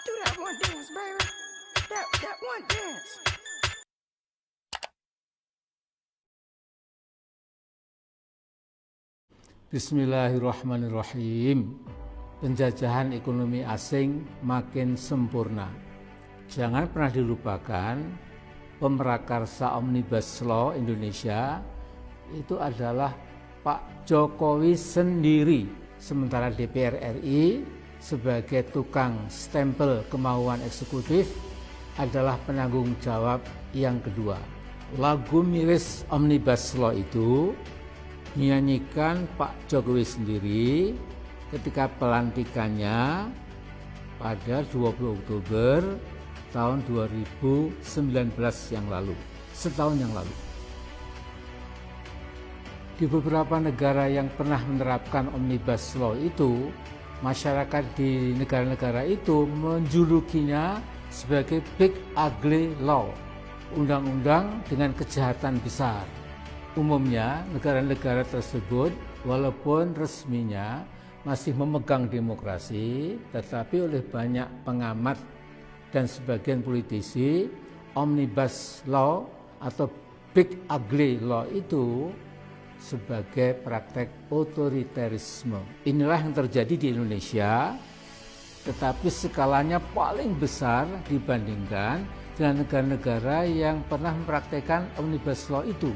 Do that one dance, baby. That one dance. Bismillahirrahmanirrahim. Penjajahan ekonomi asing makin sempurna. Jangan pernah dilupakan, pemrakarsa Omnibus Law Indonesia itu adalah Pak Jokowi sendiri, sementara DPR RI sebagai tukang stempel kemauan eksekutif adalah penanggung jawab yang kedua. Lagu miris Omnibus Law itu dinyanyikan Pak Jokowi sendiri ketika pelantikannya pada 20 Oktober tahun 2019 yang lalu, setahun yang lalu. Di beberapa negara yang pernah menerapkan Omnibus Law itu, masyarakat di negara-negara itu menjulukinya sebagai Big Ugly Law, undang-undang dengan kejahatan besar. Umumnya negara-negara tersebut walaupun resminya masih memegang demokrasi, tetapi oleh banyak pengamat dan sebagian politisi, Omnibus Law atau Big Ugly Law itu sebagai praktek otoriterisme. Inilah yang terjadi di Indonesia, tetapi skalanya paling besar dibandingkan dengan negara-negara yang pernah mempraktekkan Omnibus Law itu.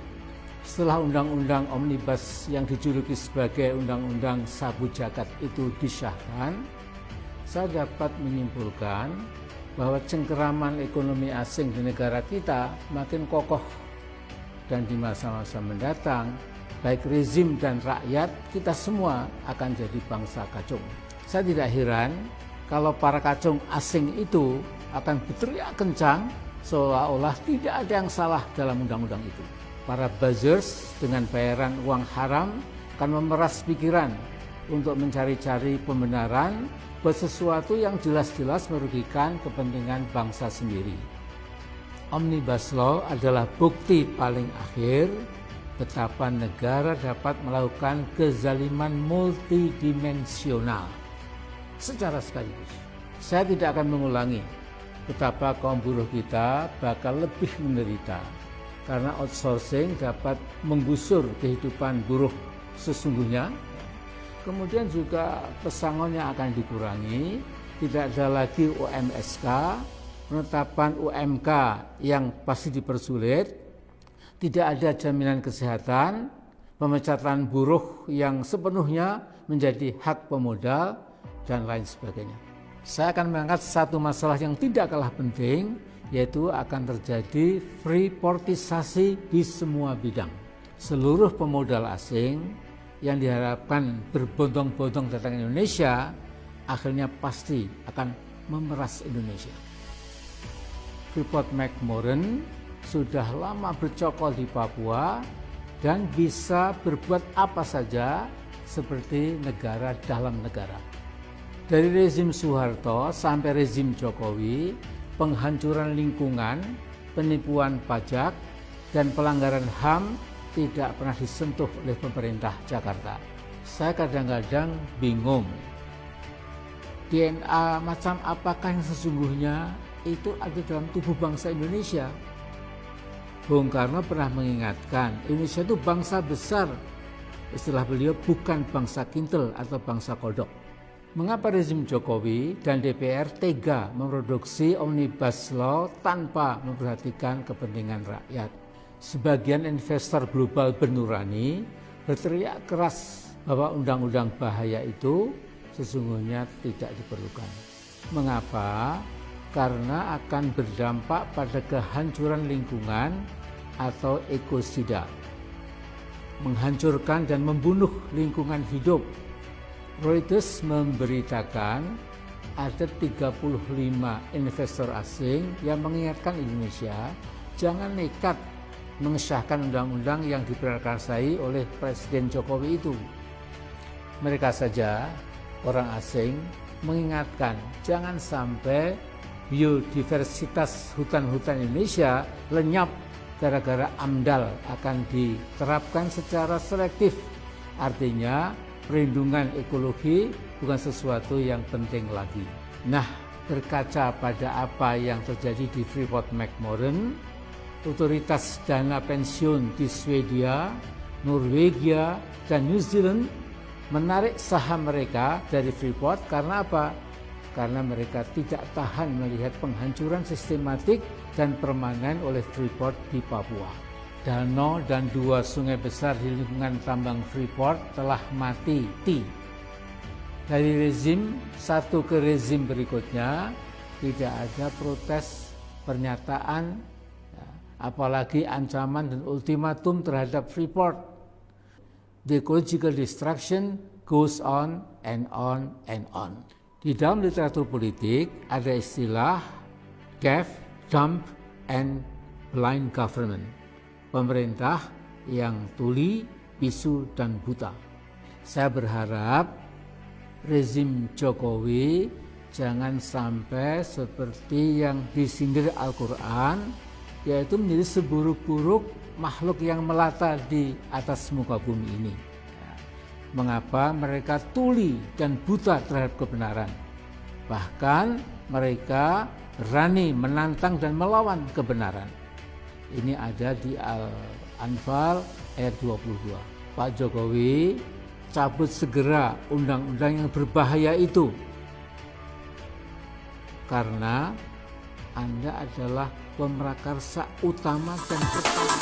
Setelah undang-undang Omnibus yang dijuluki sebagai undang-undang sabu jagat itu disahkan, saya dapat menyimpulkan bahwa cengkeraman ekonomi asing di negara kita makin kokoh, dan di masa-masa mendatang baik rezim dan rakyat kita semua akan jadi bangsa kacung. Saya tidak heran kalau para kacung asing itu akan berteriak kencang seolah-olah tidak ada yang salah dalam undang-undang itu. Para buzzers dengan bayaran uang haram akan memeras pikiran untuk mencari-cari pembenaran buat sesuatu yang jelas-jelas merugikan kepentingan bangsa sendiri. Omnibus Law adalah bukti paling akhir betapa negara dapat melakukan kezaliman multidimensional secara sekaligus. Saya tidak akan mengulangi betapa kaum buruh kita bakal lebih menderita karena outsourcing dapat menggusur kehidupan buruh sesungguhnya. Kemudian juga pesangonnya akan dikurangi, tidak ada lagi UMSK, penetapan UMK yang pasti dipersulit, tidak ada jaminan kesehatan, pemecatan buruh yang sepenuhnya menjadi hak pemodal, dan lain sebagainya. Saya akan mengangkat satu masalah yang tidak kalah penting, yaitu akan terjadi freeportisasi di semua bidang. Seluruh pemodal asing yang diharapkan berbondong-bondong datang ke Indonesia, akhirnya pasti akan memeras Indonesia. Freeport-McMoran sudah lama bercokol di Papua dan bisa berbuat apa saja seperti negara dalam negara. Dari rezim Soeharto sampai rezim Jokowi, penghancuran lingkungan, penipuan pajak, dan pelanggaran HAM tidak pernah disentuh oleh pemerintah Jakarta. Saya kadang-kadang bingung, DNA macam apakah yang sesungguhnya itu ada dalam tubuh bangsa Indonesia. Bung Karno pernah mengingatkan, Indonesia itu bangsa besar. Istilah beliau bukan bangsa kintel atau bangsa kodok. Mengapa rezim Jokowi dan DPR tega memproduksi Omnibus Law tanpa memperhatikan kepentingan rakyat? Sebagian investor global bernurani berteriak keras bahwa undang-undang bahaya itu sesungguhnya tidak diperlukan. Mengapa? Karena akan berdampak pada kehancuran lingkungan atau ekosida, menghancurkan dan membunuh lingkungan hidup. Reuters memberitakan ada 35 investor asing yang mengingatkan Indonesia jangan nekat mengesahkan undang-undang yang diprakarsai oleh Presiden Jokowi itu. Mereka saja, orang asing, mengingatkan jangan sampai biodiversitas hutan-hutan Indonesia lenyap gara-gara AMDAL akan diterapkan secara selektif. Artinya perlindungan ekologi bukan sesuatu yang penting lagi. Nah, berkaca pada apa yang terjadi di Freeport-McMoRan, otoritas dana pensiun di Swedia, Norwegia, dan New Zealand menarik saham mereka dari Freeport karena apa? Karena mereka tidak tahan melihat penghancuran sistematik dan permanen oleh Freeport di Papua. Danau dan 2 sungai besar di lingkungan tambang Freeport telah mati. Dari rezim satu ke rezim berikutnya tidak ada protes, pernyataan, apalagi ancaman dan ultimatum terhadap Freeport. The ecological destruction goes on and on and on. Di dalam literatur politik ada istilah deaf, dumb, and blind government. Pemerintah yang tuli, bisu, dan buta. Saya berharap rezim Jokowi jangan sampai seperti yang disindir Al-Quran, yaitu menjadi seburuk-buruk makhluk yang melata di atas muka bumi ini. Mengapa mereka tuli dan buta terhadap kebenaran? Bahkan mereka berani menantang dan melawan kebenaran. Ini ada di Al-Anfal ayat 22. Pak Jokowi, cabut segera undang-undang yang berbahaya itu. Karena Anda adalah pemrakarsa utama dan pertama.